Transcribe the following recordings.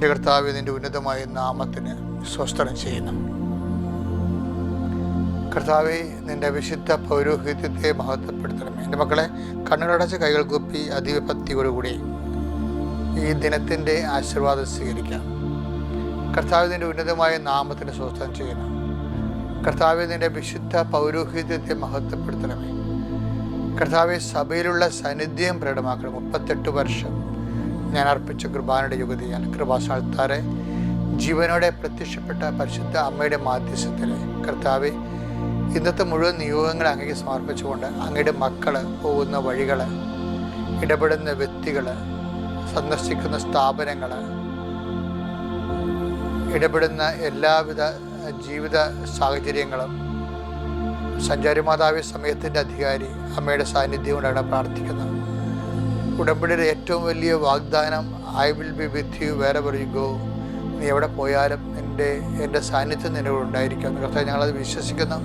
എൻ്റെ കർത്താവ് നിൻ്റെ ഉന്നതമായ നാമത്തിന് സ്വസ്ത്രം ചെയ്യുന്നു. കർത്താവെ, നിൻ്റെ വിശുദ്ധ പൗരോഹിത്യത്തെ മഹത്വപ്പെടുത്തണമേ. എൻ്റെ മക്കളെ, കണ്ണുകളടച്ച് കൈകൾ കുപ്പി അതീവ ഭക്തിയോടുകൂടി ഈ ദിനത്തിൻ്റെ ആശീർവാദം സ്വീകരിക്കാം. കർത്താവ് നിൻ്റെ ഉന്നതമായ നാമത്തിന് സ്വസ്ത്രം ചെയ്യുന്നു. കർത്താവെ, നിൻ്റെ വിശുദ്ധ പൗരോഹിത്യത്തെ മഹത്വപ്പെടുത്തണമേ. കർത്താവെ, സഭയിലുള്ള സാന്നിധ്യം പ്രകടമാക്കണം. 38 വർഷം ഞാൻ അർപ്പിച്ച കൃപാനയുടെ യുഗതിയാൽ കൃപാസ്ഥാനത്താറെ ജീവനോടെ പ്രത്യക്ഷപ്പെട്ട പരിശുദ്ധ അമ്മയുടെ മാധ്യസ്ഥത്തിൽ കർത്താവെ, ഇന്നത്തെ മുഴുവൻ നിയോഗങ്ങൾ അങ്ങേക്ക് സമർപ്പിച്ചുകൊണ്ട് അങ്ങയുടെ മക്കൾ പോകുന്ന വഴികൾ, ഇടപെടുന്ന വ്യക്തികൾ, സന്ദർശിക്കുന്ന സ്ഥാപനങ്ങൾ, ഇടപെടുന്ന എല്ലാവിധ ജീവിത സാഹചര്യങ്ങളും സഞ്ചാരിമാതാവി സമയത്തിൻ്റെ അധികാരി അമ്മയുടെ സാന്നിധ്യം കൊണ്ടാണ് പ്രാർത്ഥിക്കുന്നത്. ഉടമ്പടിയുടെ ഏറ്റവും വലിയ വാഗ്ദാനം, I will be with you wherever you go. നീ എവിടെ പോയാലും എൻ്റെ സാന്നിധ്യം നിന്നോട് ഉണ്ടായിരിക്കും. കർത്താവ്, ഞങ്ങളത് വിശ്വസിക്കുന്നു.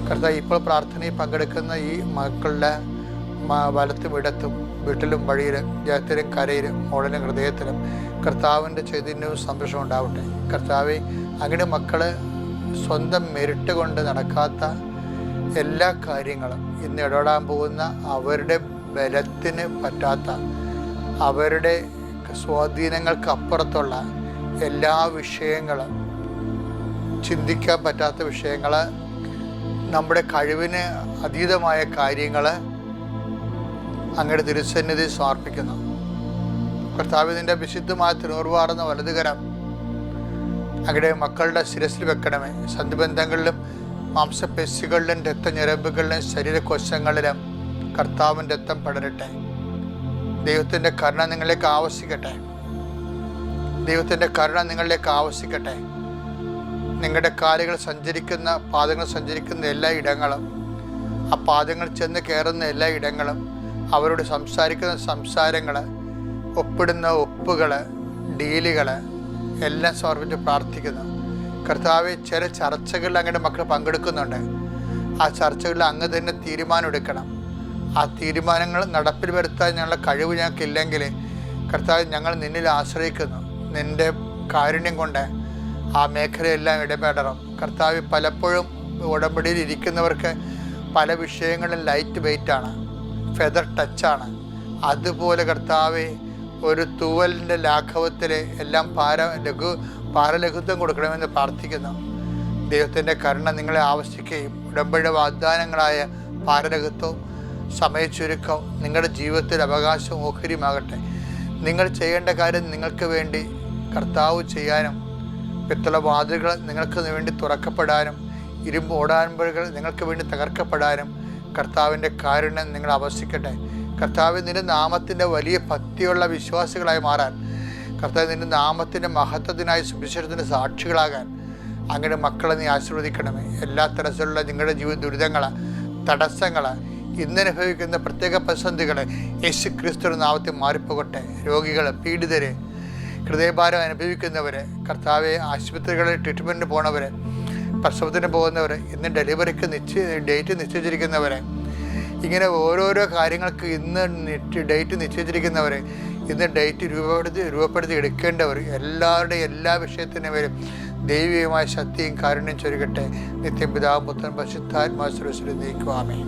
കർത്താവ്, ഇപ്പോൾ പ്രാർത്ഥനയിൽ പങ്കെടുക്കുന്ന ഈ മക്കളുടെ വലത്തും ഇടത്തും വീട്ടിലും വഴിയിലും ജയത്തിലും കരയിലും മോളിലും ഹൃദയത്തിലും കർത്താവിൻ്റെ ചൈതന്യവും സന്തോഷവും ഉണ്ടാവട്ടെ. കർത്താവെ, അങ്ങനെ മക്കൾ സ്വന്തം മെരിട്ട് കൊണ്ട് നടക്കാത്ത എല്ലാ കാര്യങ്ങളും ഇന്ന് ഇടപെടാൻ പോകുന്ന അവരുടെ ബലത്തിന് പറ്റാത്ത, അവരുടെ സ്വാധീനങ്ങൾക്ക് അപ്പുറത്തുള്ള എല്ലാ വിഷയങ്ങളും, ചിന്തിക്കാൻ പറ്റാത്ത വിഷയങ്ങൾ, നമ്മുടെ കഴിവിന് അതീതമായ കാര്യങ്ങൾ അങ്ങയുടെ തിരുസന്നിധി സമർപ്പിക്കുന്നു. കർത്താവ്, നിൻ്റെ വിശുദ്ധമായ തിരുവാർന്ന വലതുകരം അങ്ങയുടെ മക്കളുടെ ശിരസിൽ വെക്കണമേ. സന്ധിബന്ധങ്ങളിലും മാംസപേശികളിലും രക്തഞരമ്പുകളിലും ശരീരകോശങ്ങളിലും കർത്താവിൻ്റെ രക്തം പടരട്ടെ. ദൈവത്തിൻ്റെ കരുണ നിങ്ങളിലേക്ക് ആവശ്യിക്കട്ടെ. ദൈവത്തിൻ്റെ കരുണ നിങ്ങളിലേക്ക് ആവശ്യിക്കട്ടെ. നിങ്ങളുടെ കാലുകൾ സഞ്ചരിക്കുന്ന, പാദങ്ങൾ സഞ്ചരിക്കുന്ന എല്ലാ ഇടങ്ങളും, ആ പാദങ്ങൾ ചെന്ന് കയറുന്ന എല്ലാ ഇടങ്ങളും, അവരോട് സംസാരിക്കുന്ന സംസാരങ്ങൾ, ഒപ്പിടുന്ന ഒപ്പുകൾ, ഡീലുകൾ എല്ലാം സമർപ്പിച്ച് പ്രാർത്ഥിക്കുന്നു. കർത്താവെ, ചില ചർച്ചകളിൽ അങ്ങയുടെ മക്കൾ പങ്കെടുക്കുന്നുണ്ട്. ആ ചർച്ചകളിൽ അങ്ങ് തന്നെ തീരുമാനം എടുക്കണം. ആ തീരുമാനങ്ങൾ നടപ്പിൽ വരുത്താൻ ഞങ്ങളുടെ കഴിവ് ഞങ്ങൾക്കില്ലെങ്കിൽ കർത്താവ്, ഞങ്ങൾ നിന്നിൽ ആശ്രയിക്കുന്നു. നിൻ്റെ കാരുണ്യം കൊണ്ട് ആ മേഖലയെല്ലാം ഇടപെടണം. കർത്താവ്, പലപ്പോഴും ഉടമ്പടിയിൽ ഇരിക്കുന്നവർക്ക് പല വിഷയങ്ങളും ലൈറ്റ് വെയ്റ്റാണ്, ഫെദർ ടച്ചാണ്. അതുപോലെ കർത്താവെ, ഒരു തൂവലിൻ്റെ ലാഘവത്തിൽ എല്ലാം ഭാരലഘുത്വം കൊടുക്കണമെന്ന് പ്രാർത്ഥിക്കുന്നു. ദൈവത്തിൻ്റെ കരുണ നിങ്ങളെ ആവശ്യിക്കുകയും ഉടമ്പടിയുടെ വാഗ്ദാനങ്ങളായ ഭാരലഘുത്വവും സമയച്ചുരുക്കവും നിങ്ങളുടെ ജീവിതത്തിൽ അവകാശവും ഓഹരിയുമാകട്ടെ. നിങ്ങൾ ചെയ്യേണ്ട കാര്യം നിങ്ങൾക്ക് വേണ്ടി കർത്താവ് ചെയ്യാനും, പിത്തള വാതിലുകൾ നിങ്ങൾക്ക് വേണ്ടി തുറക്കപ്പെടാനും, ഇരുമ്പ് ഓടാൻപുകൾ നിങ്ങൾക്ക് വേണ്ടി തകർക്കപ്പെടാനും കർത്താവിൻ്റെ കാരുണ്യം നിങ്ങൾ ആവശ്യിക്കട്ടെ. കർത്താവ്, നിൻ്റെ നാമത്തിൻ്റെ വലിയ ഭക്തിയുള്ള വിശ്വാസികളായി മാറാൻ, കർത്താവ്, നിൻ്റെ നാമത്തിൻ്റെ മഹത്വത്തിനായി സുവിശേഷത്തിൻ്റെ സാക്ഷികളാകാൻ അങ്ങയുടെ മക്കളെ നീ ആശീർവദിക്കണമേ. എല്ലാ തരത്തിലുള്ള നിങ്ങളുടെ ജീവിത ദുരിതങ്ങൾ, തടസ്സങ്ങൾ, ഇന്നനുഭവിക്കുന്ന പ്രത്യേക പ്രതിസന്ധികൾ യേശു ക്രിസ്തുവിന്റെ നാമത്തിൽ മാറിപ്പോകട്ടെ. രോഗികൾ, പീഡിതരെ, ഹൃദയഭാരം അനുഭവിക്കുന്നവർ, കർത്താവെ, ആശുപത്രികളിൽ ട്രീറ്റ്മെൻറ്റിന് പോണവർ, പ്രസവത്തിന് പോകുന്നവർ, ഇന്ന് ഡെലിവറിക്ക് ഡേറ്റ് നിശ്ചയിച്ചിരിക്കുന്നവർ, ഇങ്ങനെ ഓരോരോ കാര്യങ്ങൾക്ക് ഇന്ന് ഡേറ്റ് നിശ്ചയിച്ചിരിക്കുന്നവർ, ഇന്ന് ഡേറ്റ് രൂപപ്പെടുത്തി എടുക്കേണ്ടവർ, എല്ലാവരുടെയും എല്ലാ വിഷയത്തിനും വരും ദൈവികമായ ശക്തിയും കാരുണ്യം ചൊരുകട്ടെ. നിത്യം പിതാവും പുത്രനും പരിശുദ്ധാത്മാവും നീക്കുവാമേ.